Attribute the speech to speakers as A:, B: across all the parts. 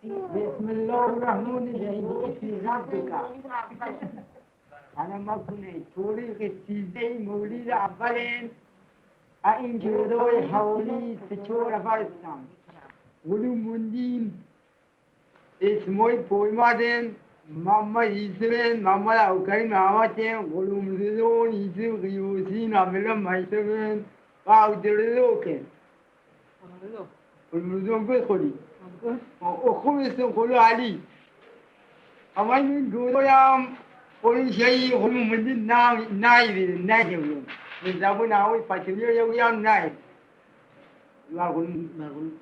A: بسم الله الرحمن الرحیم. اسم ربک. انا ما کنه طوری که 13 مولید اولین این جلوی حوالی 3-4 نفر هستم. ولو موندیم اسمای پویمادن محمد ایسرین محمد اوکریم محمدین ولو مزدون ایسر غیوسین عملا محیطبین و عبدالله المزدون بخوری خوب استم خلو علی اما این دورایم خلو شایی خلو مندین نایی نایی من زبون آوی پچولی یویم نایی مرگون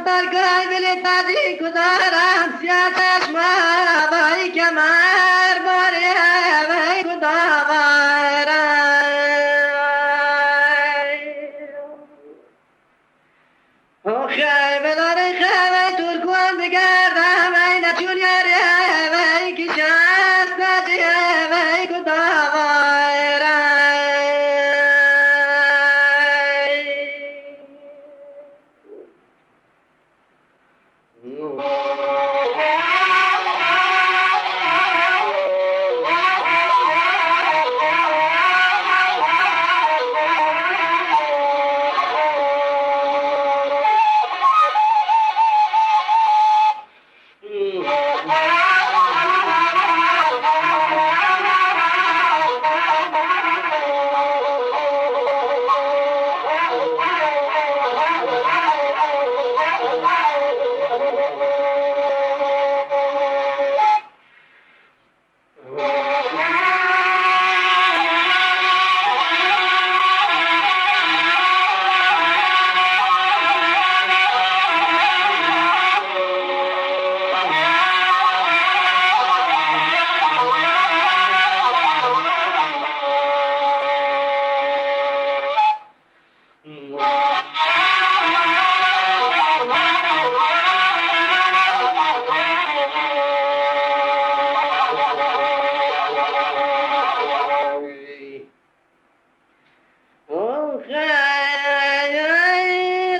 B: برگای بلی تدی کدارم سیاتش ما بایی کمر باری بایی کداوارم خیمه داره خیمه ترکوان بگردم این چون یاری وی کشست ندی وی کداوارم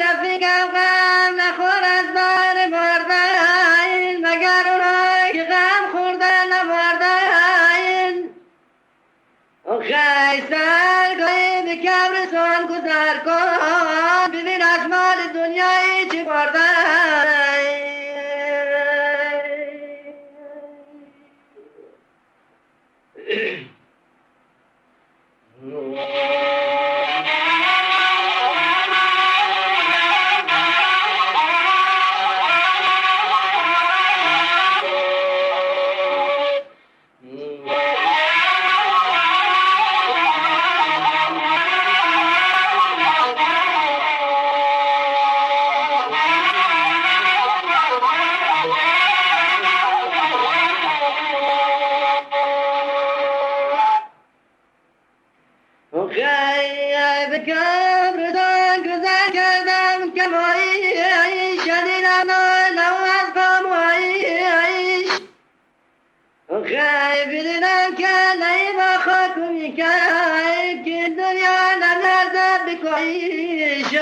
B: رفیقم غم نخور از بار مردن مگر اونایی که غم خوردن نمردن خیلی سرگاهی به کبرستان گذر کن ببین از مال دنیایی چی بردن به کبردان گذر کردم که مایی شدیدم نو از پاماییش خیلی بدونم که نهی با خاک میکرد که دنیا نلرزد بکاییش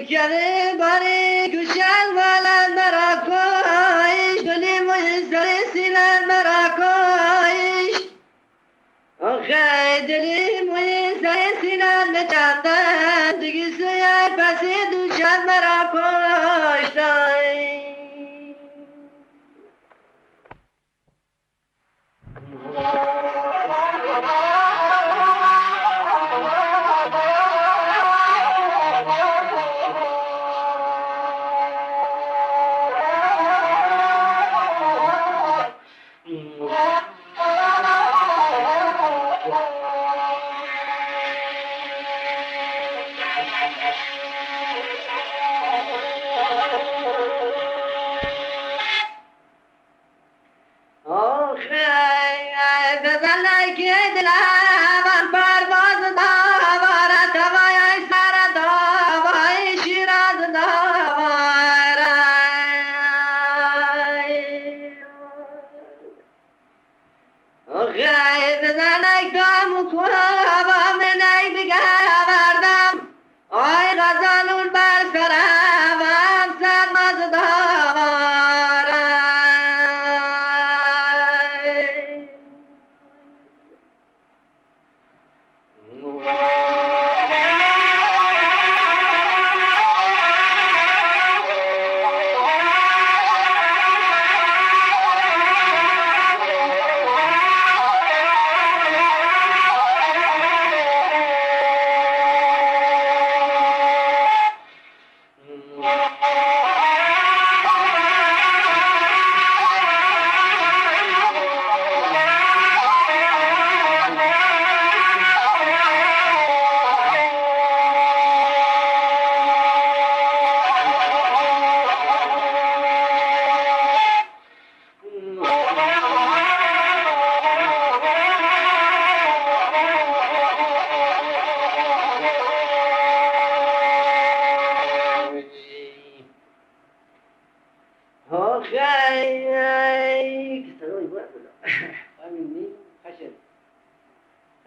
B: کنه باری کشن والد مرا کش کنی مجزر سینن مرا کش آخه دلی مجزر سینن نچندن دیگی سوی پسی دوشن مرا کشتن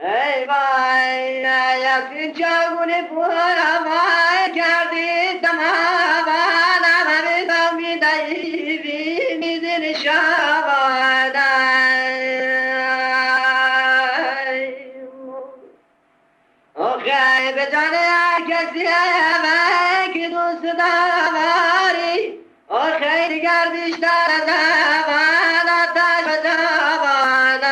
B: ای وای از این جاگونه وای کردی تمام همه تا میدهی میدین شبان آخه به جان کسی همه که دوست داری آخه دیگر بیشتر از من آتش و جوان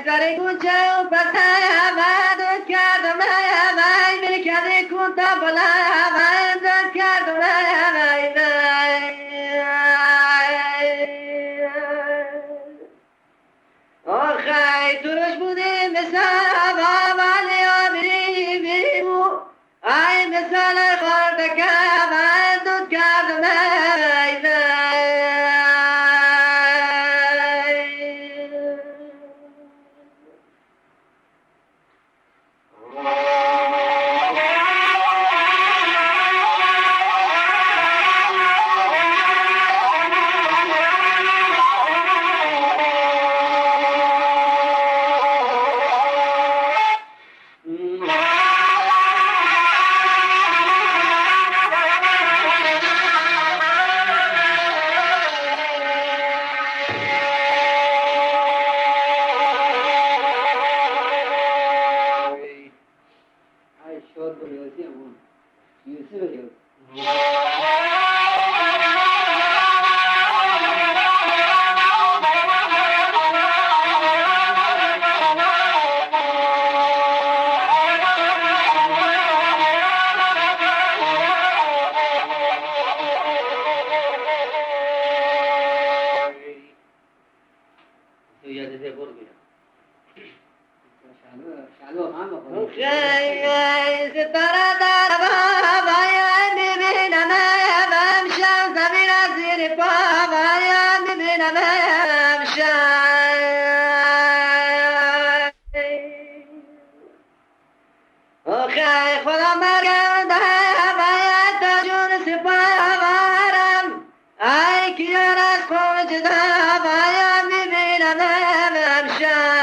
B: سر کوچه و پسر من دوست کردم من میکردی کنتا بلا من دوست کردم آخه درش بودی مثل ولی آبی بیمو ای مثل خاردکه من دوست کردم خدا مرگم ده باید تا جون سپارم ای کیان از قوم جدا باید میبینم امشب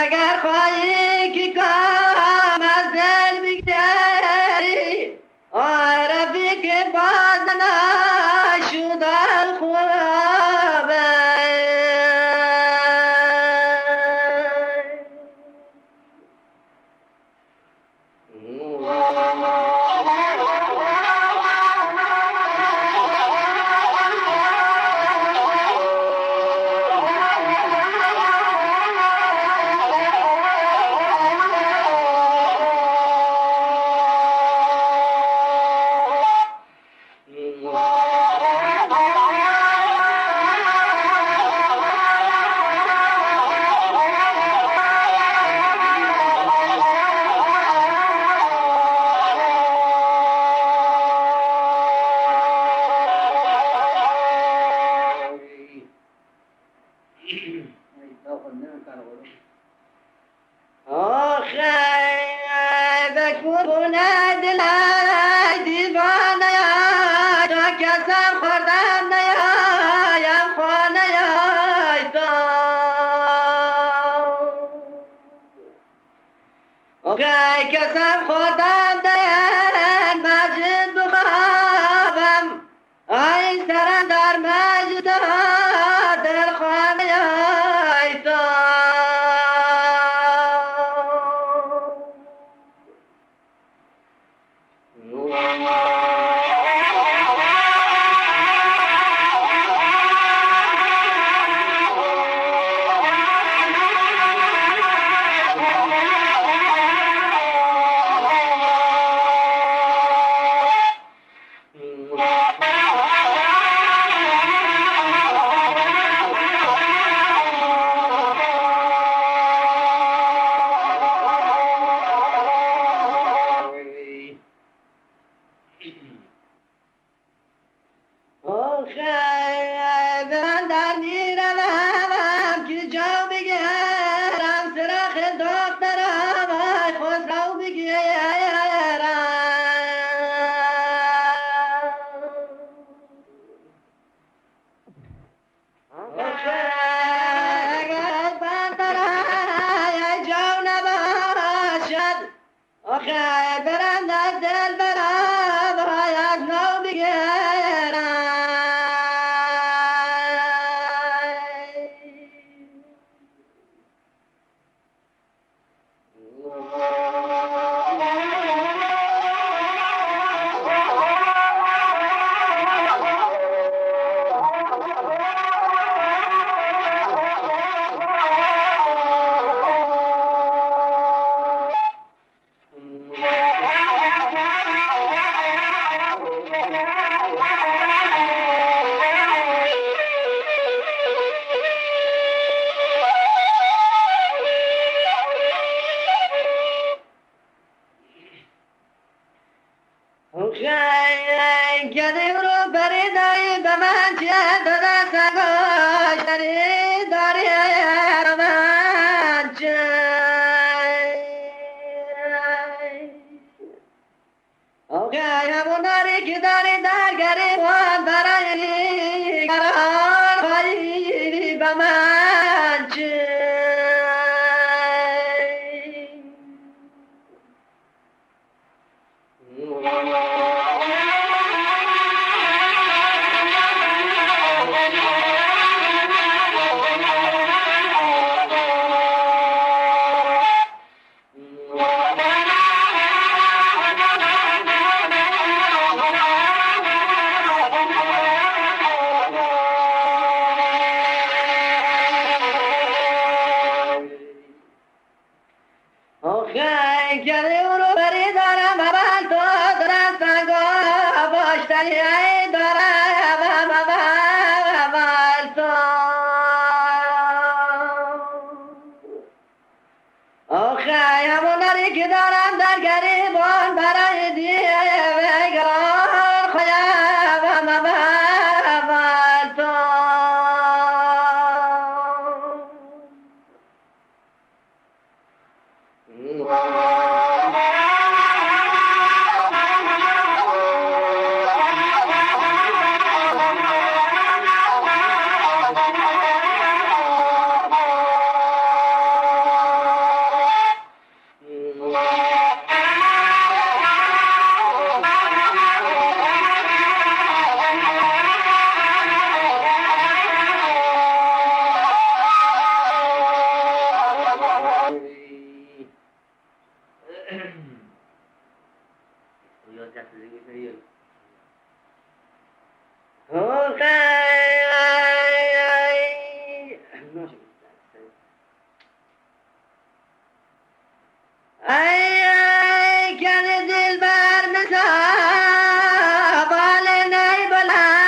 B: اگر خواهی که کام از دل بگذری رفیق باز نشد خواب آخه بکونه دلای دیوانه تو کسم خوردم نیایم خانه تو آخه کسم خوردم نیایم مجد بخوابم آی سرم در مجد دل خانه تو من در میروم که جا بگیرم سراخ دخترم خسرو بگیرم اگر بندرای جا نباشد آخه برم در دل برم از نو بگیرم گدی رو بریدای به من چه داده سگاش داری داری به من چه اوکی همون داری که داری در گریبان برای قرار خواهی به من چه گلی رو بری دارم اول تو دارم سنگا باشتری ای دارم اول تو آخه همونری که دارم در گریبان برای دیگران خواهم اول تو ای کن دل بر مثال نی بلند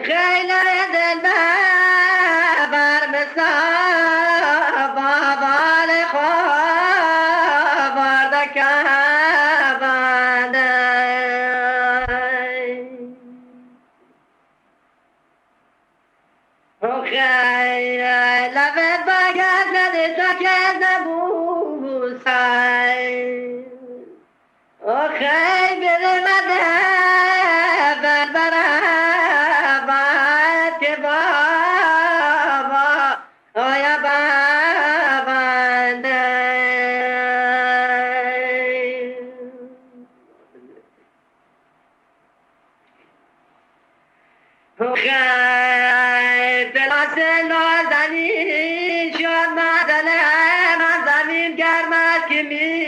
B: خیلی دل بر مثال خیر لبت باید نده تا که نبوسای خیر برمده بربرد که بابا آیا بابنده خیر دلاس نازنین شد مدل من زمین گرمت که می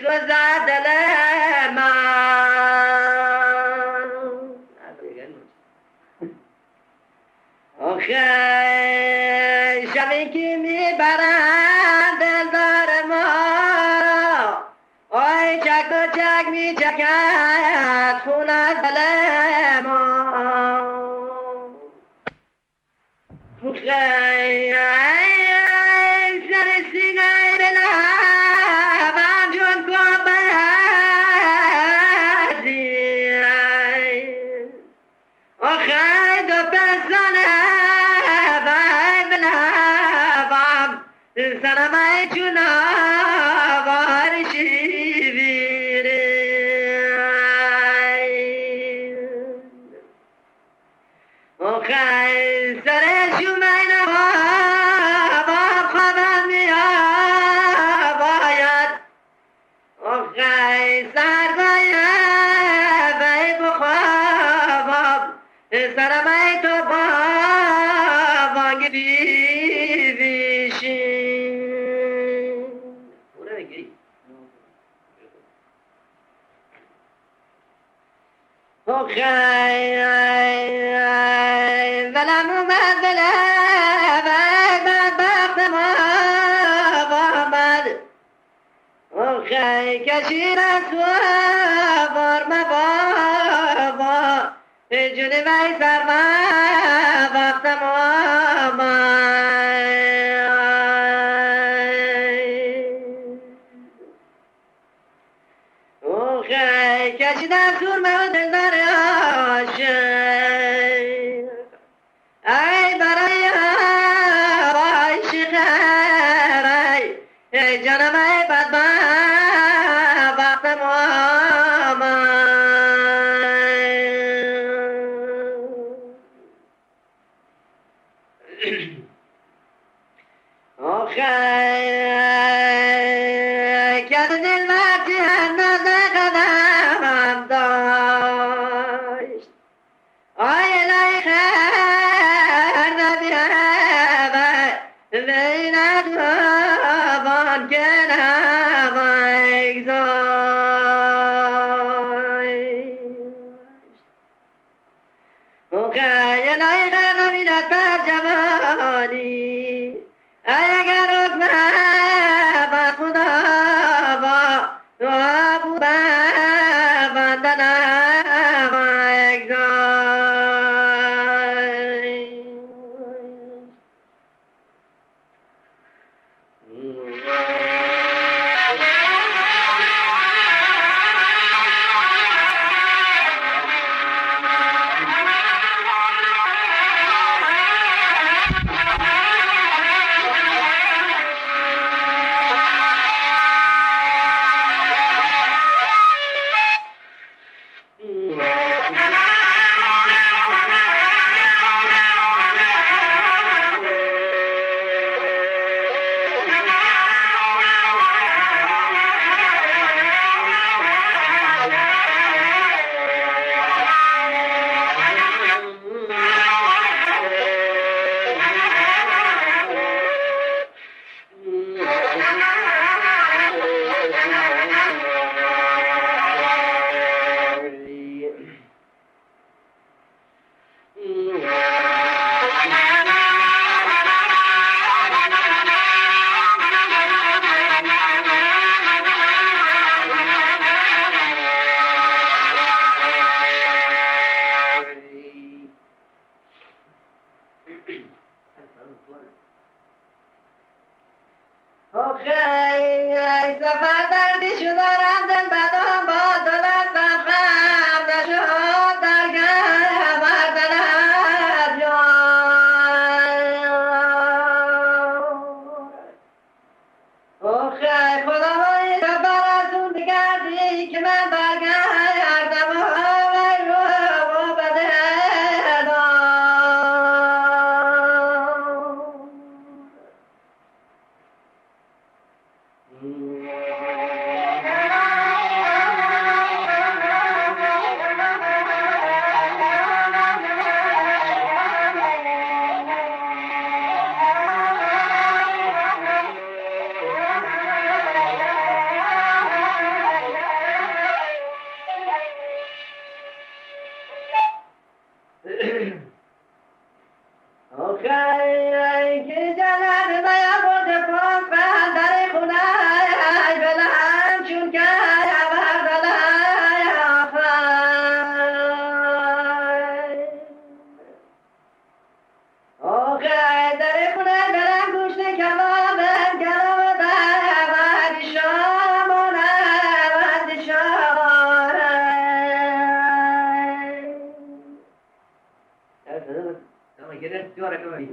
B: سوزد دل من خیر شبی که می برند دلدار ما آی چک و چک می چکد خون از دل ما سر سینه بلبم چون کبازی آخر دو پسانه بلبم سرمای چون آوار شیویره آخر سر شومین باب خوابم میآید آخر سر باید بی بخوابم سرمای تو بابا بیشین پوره بگیری آخر ولم اومد بدبخت ما آمد آخر کشی رسوار مبابا جون وی سر وقت ما آخر کشی دستور مودل در عاشق ای برای عاشق ای جانم ای بدبخت آخر که دل وقتی هنوز قدمم داشت آی الهی خیر نبیه بین اقوام که نمگذاشت آخر الهی خیر نبیند بر جوانی اگر حکم بر خدا با بود بندنم سفر دردی شدارم دل بدم با دلت سفر نشد درگه بردنم آخه که جلد بیا برد پاک در خونه بلند چون که بردلای آخه در خونه بلند گوشت کباب گرم در بعد شامانه بعد شامانه Sama kira suara kau ni.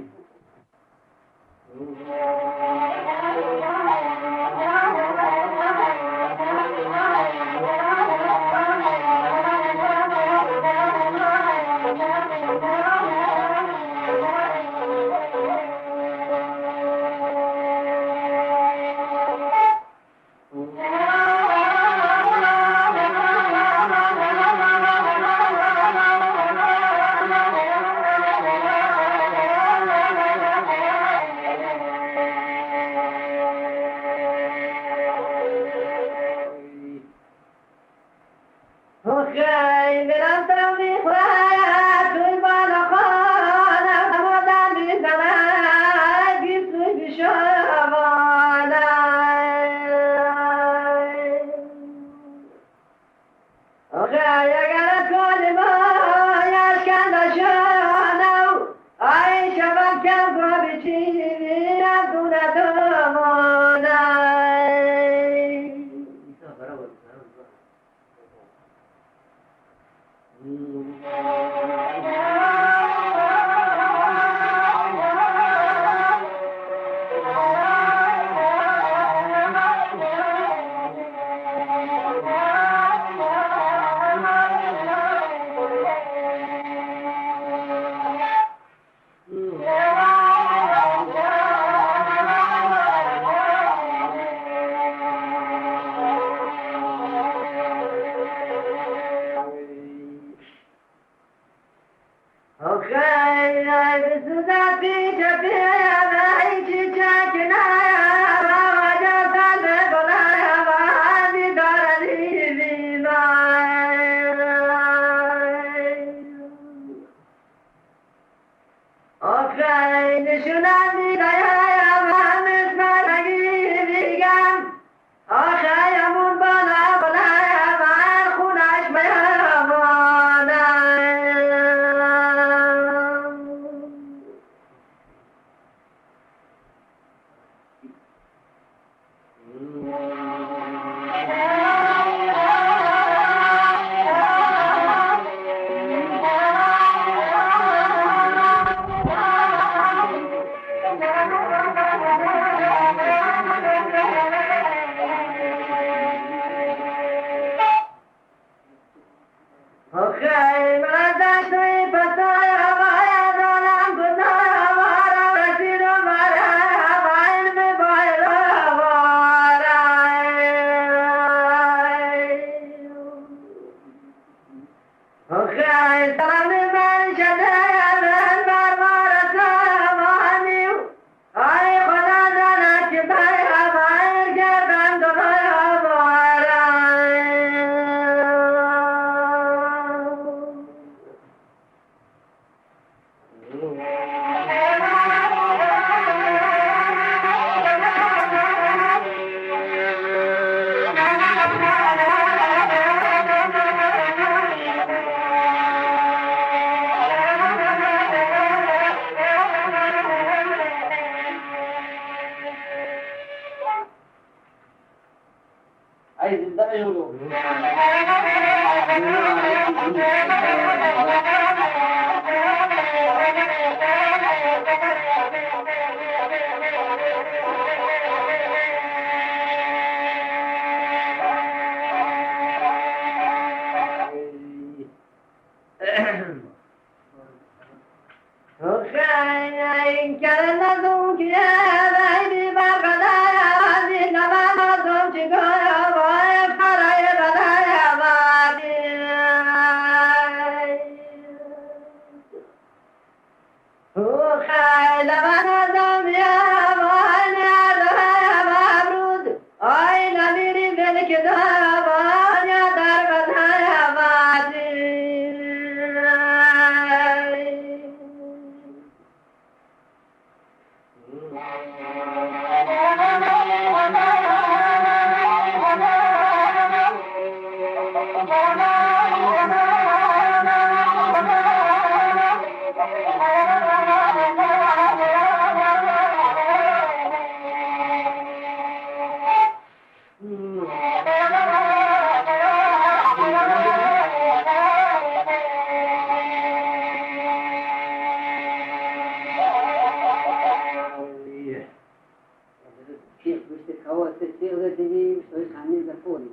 B: دیگه شوی خانی در پولی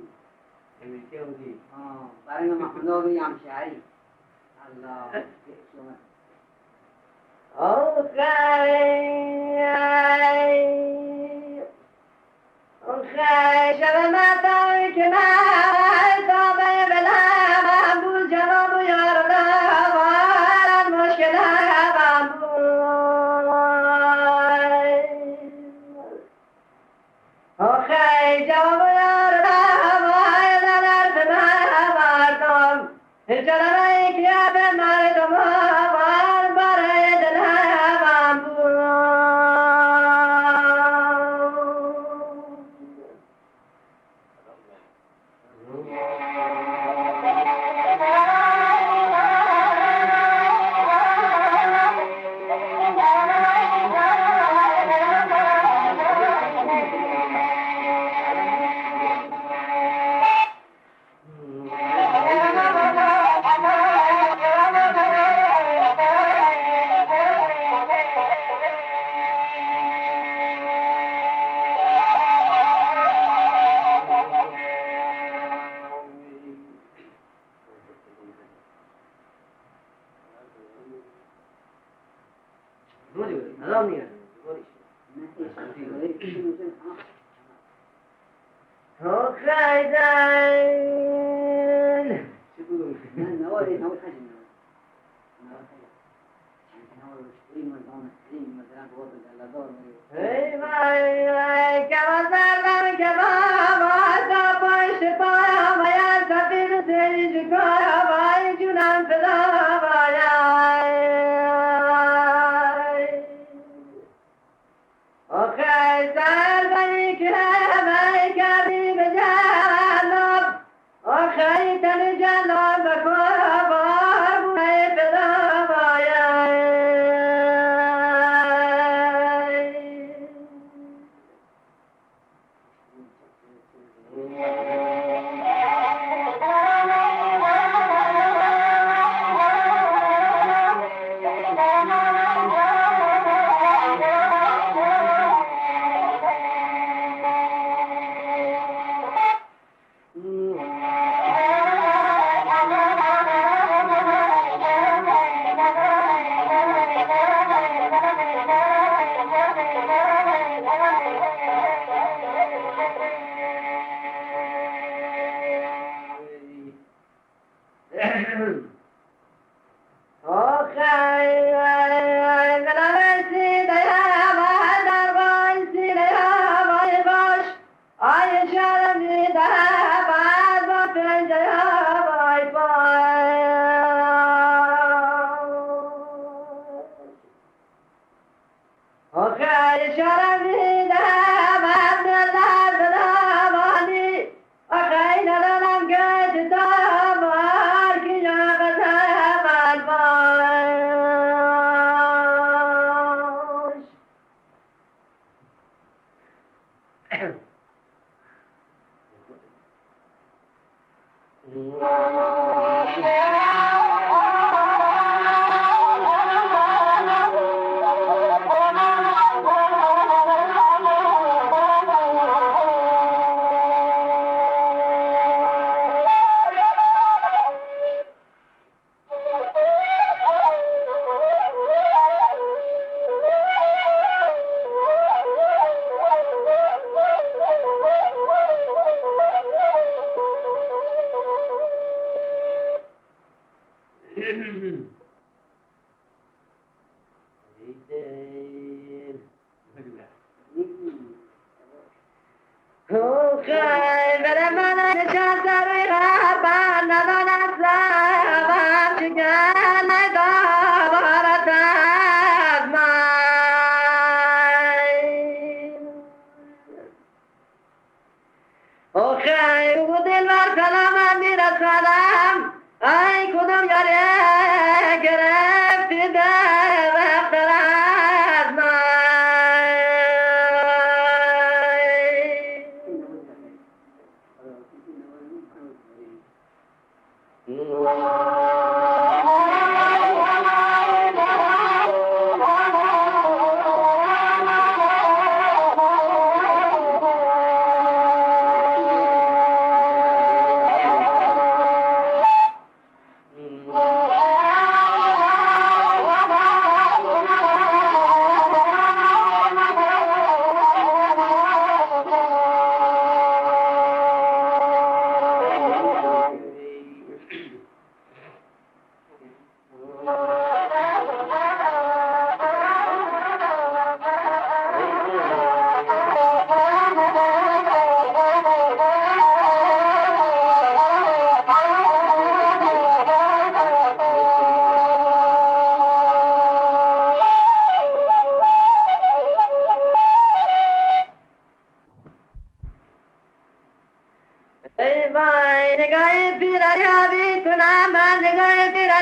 C: امریکا بودی
B: برای ما خندوی هم شهری الله آخه شب مطمئن که من تابه بلم بود جواب و یار لبارد مشکل هم بود آخه جواب و یار لبارد در پناه مردم چرا که به مردم آوار برای دلم بود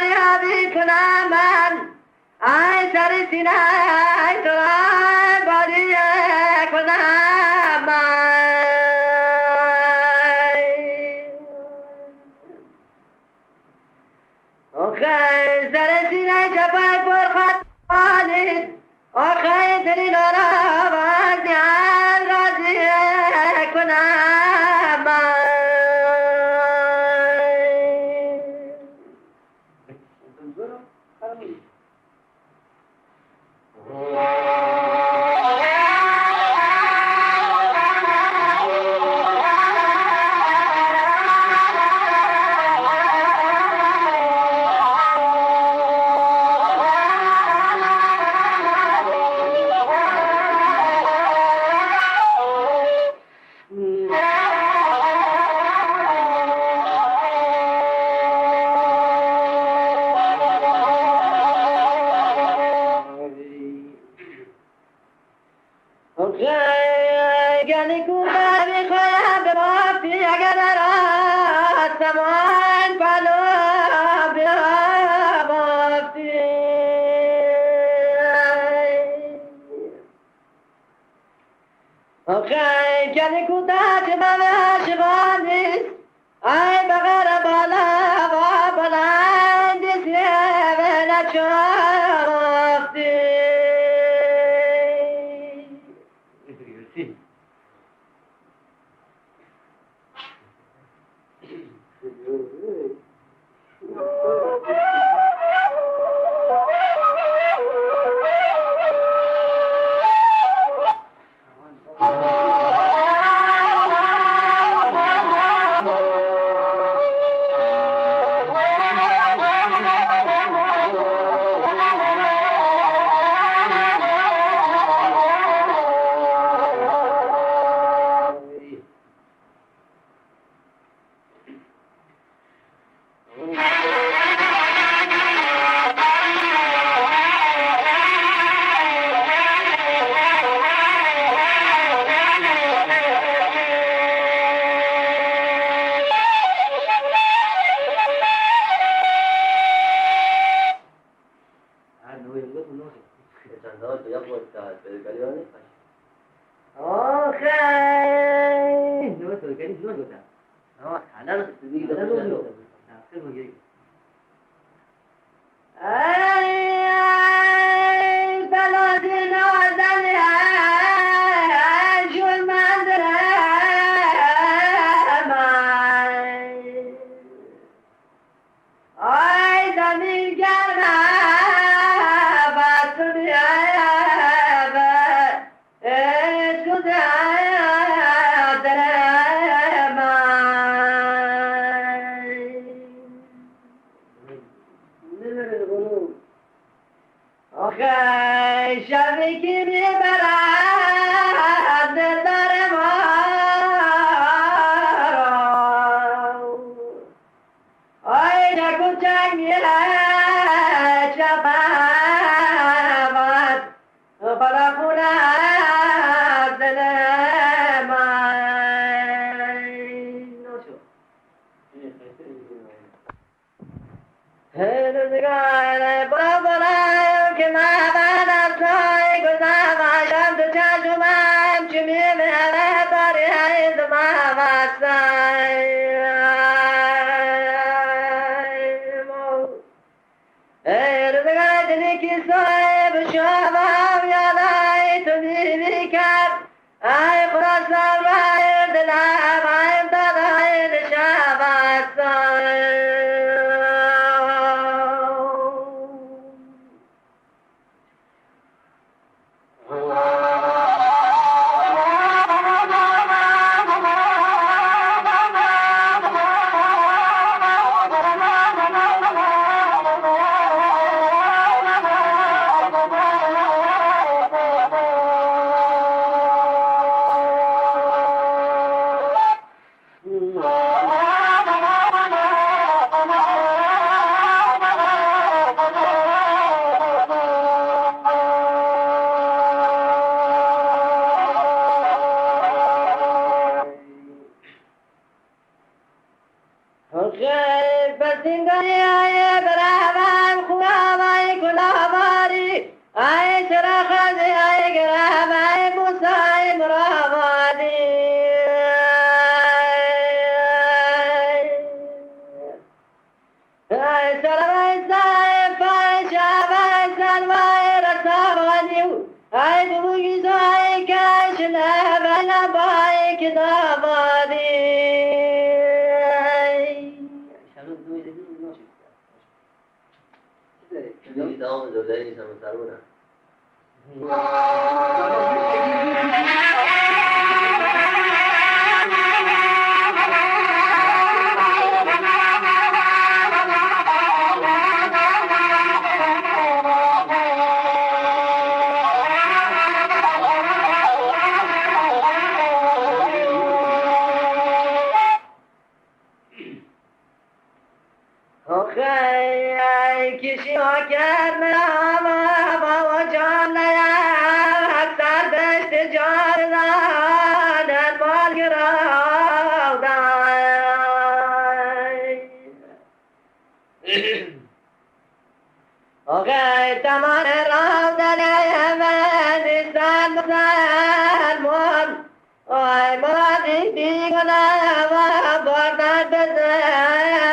B: فریادی کنم من ای سر سینه ای تو را باری کنم من آخه سر سینه جفای پر خطانید آخه دلی لارا وزیان راضی کنم من گلی کوبه میخوایم به مافی اگر در آسمان پلو بیافتی آخه گلی کوبه که من عاشقان نیست ای بغیر بالا و بلند سیه نچافتی شبی که میبرد دلدار ما را آی نکو چنگ میره شبت بلا خونه دل من نوشو روزگار بلا بلا که من بس این دنیای برابر چرا خزی های گرم های موسای مرامانی ای سلام ای پای شب سلوای رسامانی ای دوگی زای کش لبن بای کدامانی
C: Quindi stavamo giocando siamo saluna.
B: کشی ها کردم با جان نیم سر دشت جان در بال گرادم آقای تمان را دلیم نیستن مسلمان آی مرادی دیگنم بردن بزندان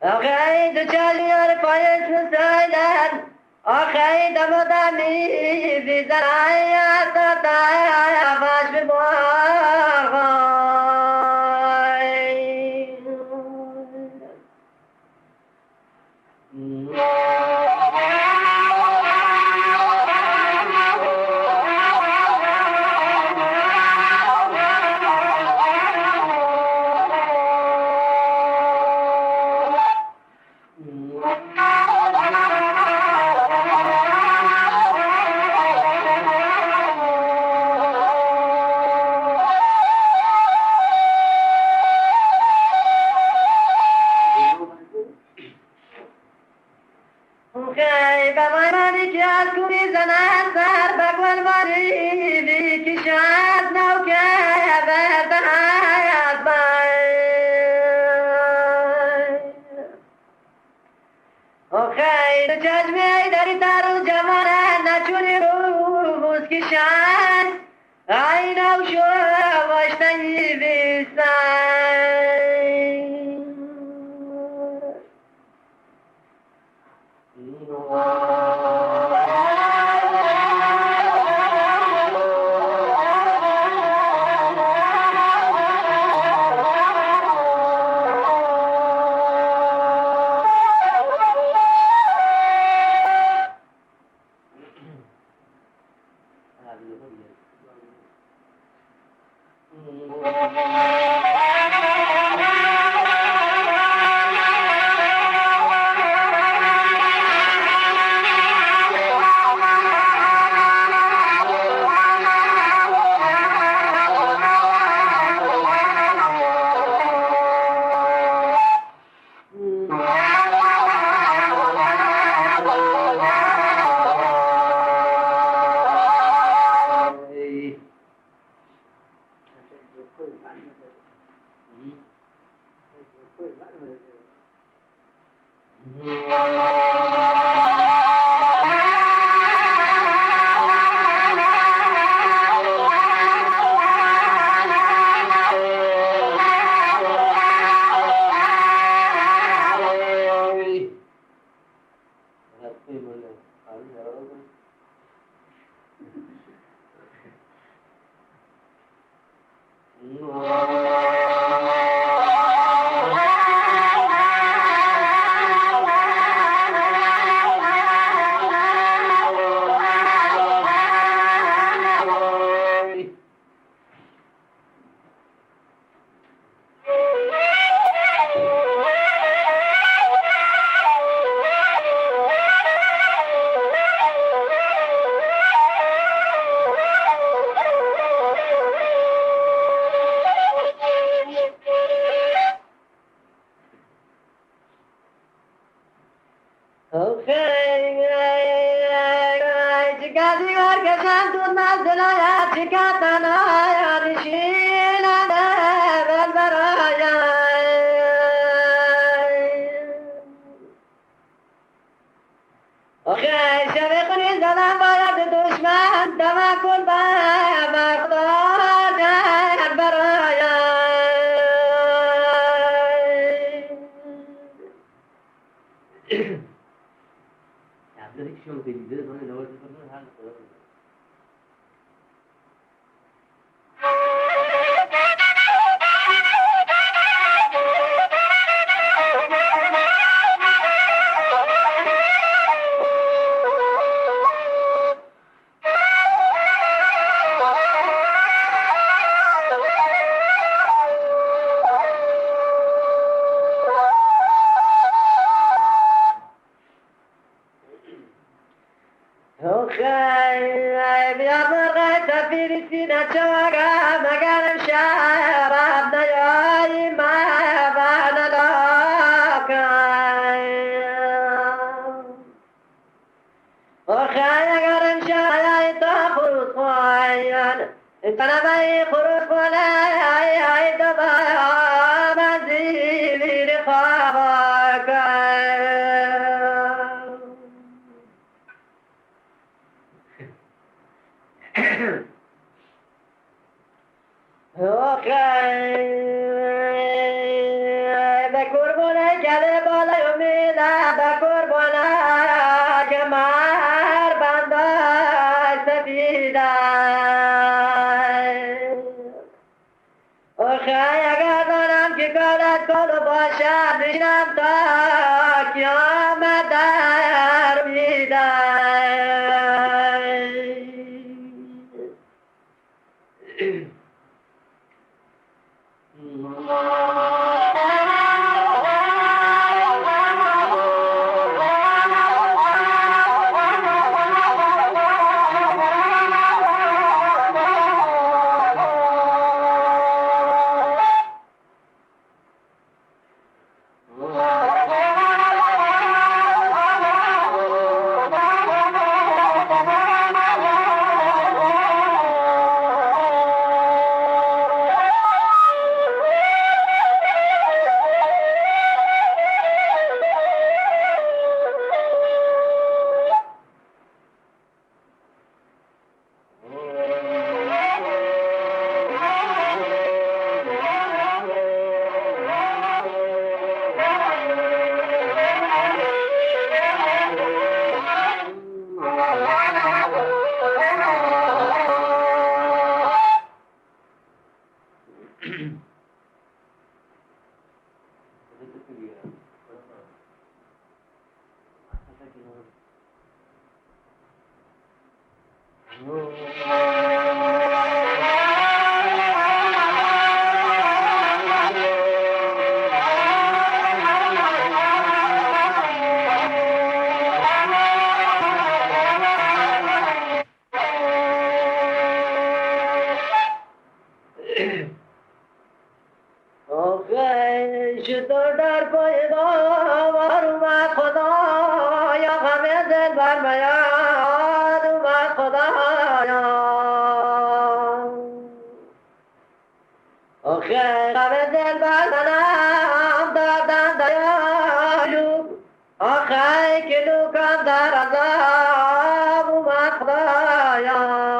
B: آخه تو چشمیار پایش بسایدن آخه دمدمی بیزن آیا تا باش I know sure was the به قربونه گله بالای امیدم به قربونه که مر بندای سفیدم آخه اگر دانم که کارت کلو باشد نشینم تا قیامت در چطور در پای داور اومد خدایا همه دل بر میاد اومد خدایا آخه همه دل بر منم دادن دیالو آخه کلوکم در عذاب اومد خدایا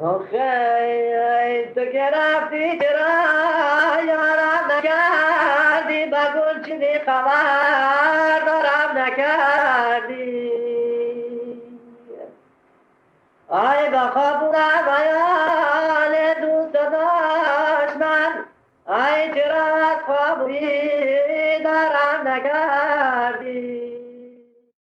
B: آخه تو که رفتی چرا یارم نکردی بگل چیزی خبر دارم نکردی آی بخوا بودم آیان دوست داشت من آی چرا از خوابی دارم نکردی